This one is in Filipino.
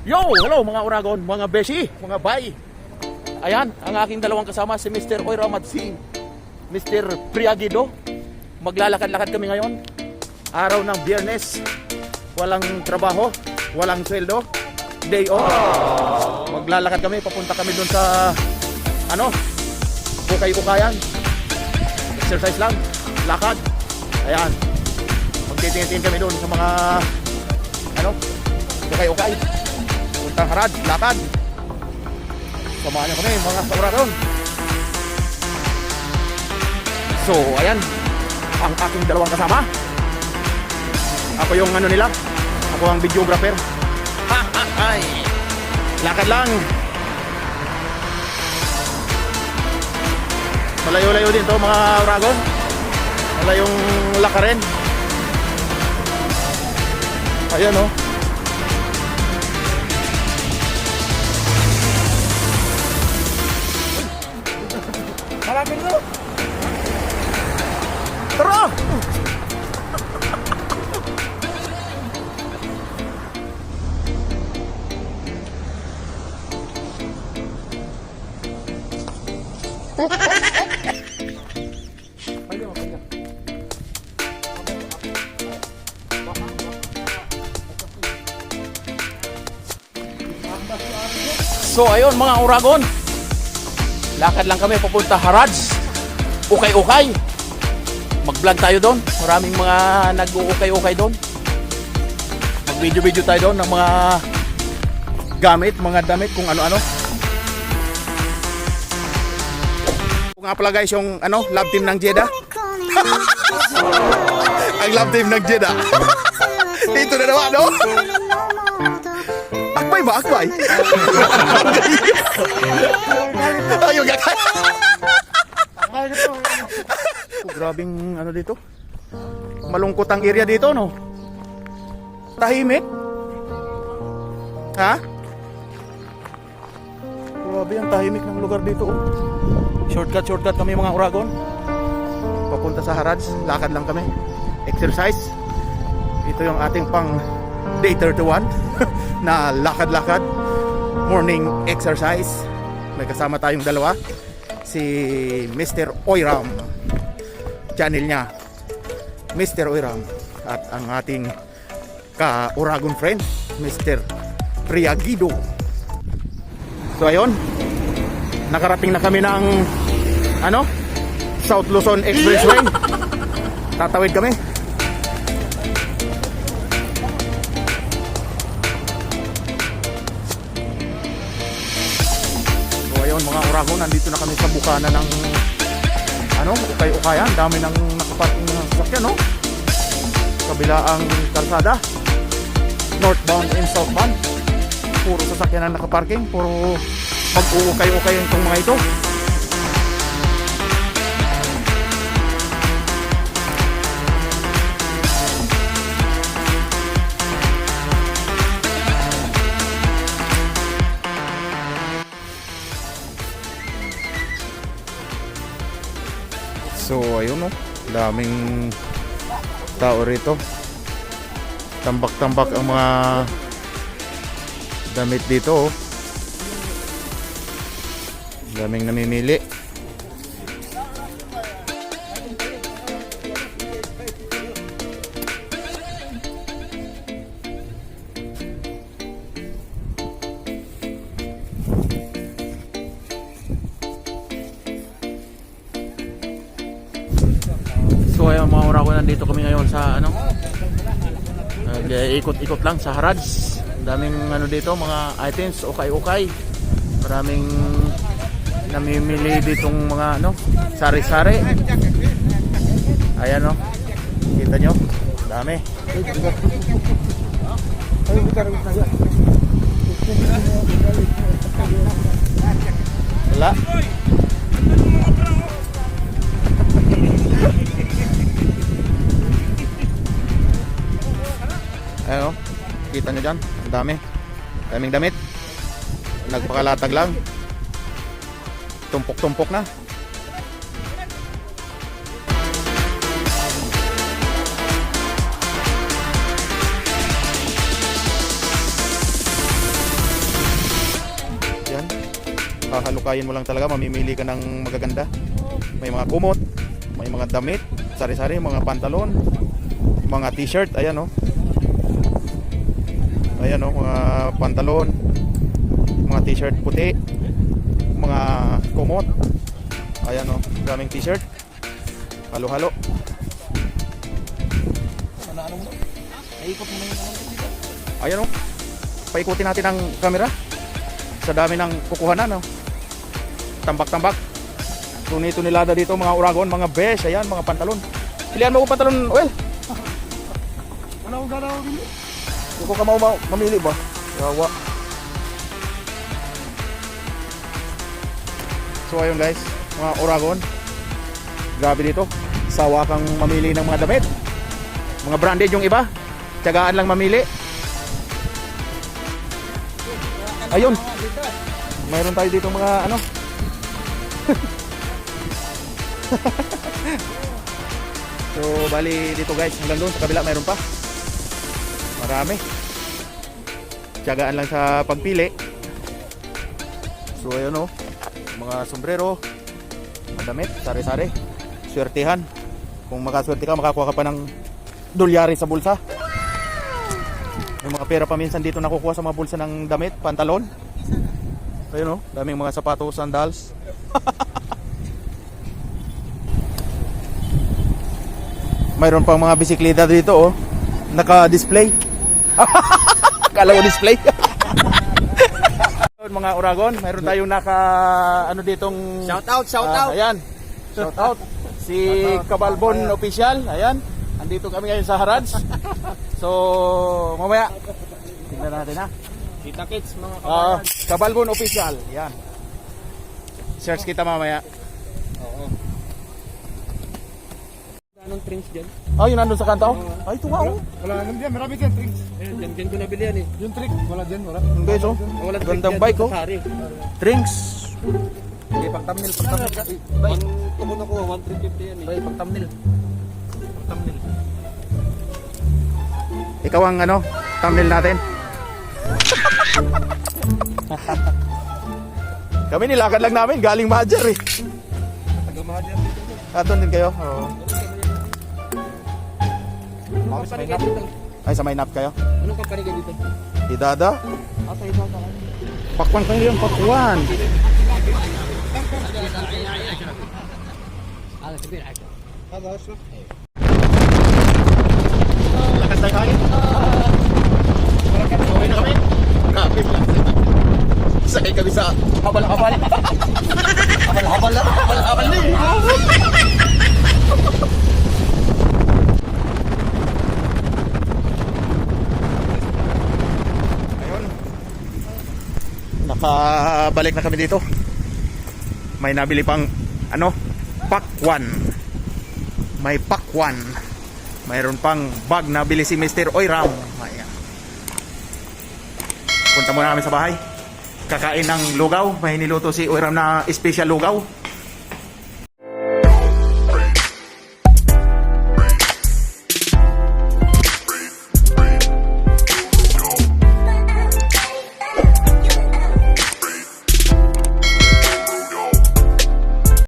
Yo! Hello mga Uragon, mga beshi, mga bay. Ayan, ang aking dalawang kasama, si Mr. Oiram at si Mr. Priagido. Maglalakad-lakad kami ngayon. Araw ng Biyernes. Walang trabaho, walang sweldo. Day off. Maglalakad kami, papunta kami dun sa ukay-ukayan. Exercise lang, lakad. Ayan. Magtitingin-tingin kami dun sa mga ukay-ukay. Puntang harad, lakad. Samahan niyo kami mga Uragon. So, ayan. Ang aking dalawang kasama. Ako yung nila. Ako ang videographer. Ay. Lakad lang. Malayo-layo din to mga Uragon. Malayong lakarin. Ayan o. Malapit mo. Tara! So ayun mga Uragon, lakad lang kami papunta Harads, ukay-ukay. Mag-vlog tayo doon, maraming mga nag-ukay-ukay doon. Mag-video-video tayo doon ng mga gamit, mga damit, kung ano-ano. Kung nga pala guys yung love team ng Jeddah. Ang love team ng Jeddah. Ito na naman, no? Akbay ba? Akbay? Ayun, gagay. Grabing dito. Malungkot ang area dito, no? Tahimik. Ha? Grabe ang tahimik ng lugar dito, oh. Shortcut kami mga Uragon. Papunta sa Harads, lakad lang kami. Exercise. Ito yung ating pang day 31 na lakad-lakad. Morning exercise. May kasama tayong dalawa. Si Mr. Oiram. Channel niya, Mr. Oiram. At ang ating ka-Uragon friend, Mr. Priagido. So ayun, nakarating na kami ng South Luzon Expressway. Tatawid kami. So ayun mga Uragon, nandito na kami sa bukana ng ukay-ukayan. Dami nang nakaparking ng sasakyan, no? Kabila ang kalsada, northbound and southbound. Puro sasakyan ang nakaparking. Puro mag-uukay-ukay itong mga ito. So ayun, no, daming tao rito. Tambak-tambak ang mga damit dito, oh. Daming namimili. So ayun mga Uragon, nandito kami ngayon sa ikot-ikot lang sa Harads. Daming dito, mga items, ukay-ukay. Maraming namimili ditong mga sari-sari. Ayan, no, kita nyo, dami. Wala. Ayan, kita nyo dyan, ang dami. Daming damit. Nagpakalatag lang. Tumpok-tumpok na. halukayin mo lang talaga, mamimili ka ng magaganda. May mga kumot, may mga damit, sari-sari, mga pantalon, mga t-shirt, ayan oh. Ayan oh, mga pantalon, mga t-shirt puti, mga kumot. Ayan oh, daming t-shirt. Halo-halo. Ayan oh. Paikutin natin ang camera. Sa dami ng kukuhanan oh. Tambak-tambak. Tuni-tunilada dito mga uragon, mga besh, ayan, mga pantalon. Pilihan mo ko pantalon, well. Wala akong ganaw bili. Kung ka mamili ba? Yawa. So ayun guys, mga uragon. Grabe dito. Sawa kang mamili ng mga damit. Mga branded yung iba. Tiyagaan lang mamili. Ayun. Mayroon tayo dito mga ano. So bali dito guys, hanggang doon sa kabila mayroon pa. Marami. Tiyagaan lang sa pagpili. So ayun oh, mga sombrero, mga damit, sari-sari. Swertihan. Kung makaswerte ka, makakuha ka pa ng dolyari sa bulsa. May mga pera pa minsan dito nakukuha sa mga bulsa ng damit, pantalon. Ayun oh, daming mga sapatos, sandals. Mayroon pang mga bisikleta dito oh, naka-display. Kala ko display. Mga uragon, mayroon tayong naka ano ditong Shout out. Ayan. Shout out si Cabalbon Official. Ayan. Andito kami ngayon sa Harads. So, mamaya tingnan natin ha. Kita kids mga Cabalbon Official. Ayan. Search kita mamaya. Oo. Anong drinks dyan? Yun nandun sa kanto? Ay, ito nga oh. Wala naman dyan, marami dyan drinks. Dyan ko nabili yan eh. Yung trick, wala dyan, wala. Yung guys oh. Wala Gandang bike oh. Drinks. Okay, pang thumbnail ka. Pang ko, 1,350 yan eh. Bay, pang thumbnail. Ikaw ang ano, thumbnail natin. Kami nilakad lang namin, galing Majer eh. Taga-Mahadyar dito. Doon din kayo? Oo. Anong company kayo dito? Ay, sa Maynap kayo? Anong company kayo dito? Idada? Sa isa ka. Pakwan kayo yung pakwan. Lakas tayo kain. Okay na kami. Kapit lang. Sakay kami sa habal-habal. Habal-habal na. Habal-habal na eh. Ayun. Nakabalik na kami dito. May nabili pang ano, pakwan. May pakwan. Mayroon pang bag na bili si Mr. Oiram. Ayan. Punta muna kami sa bahay. Kakain ng lugaw. May niluto si Oiram na special lugaw.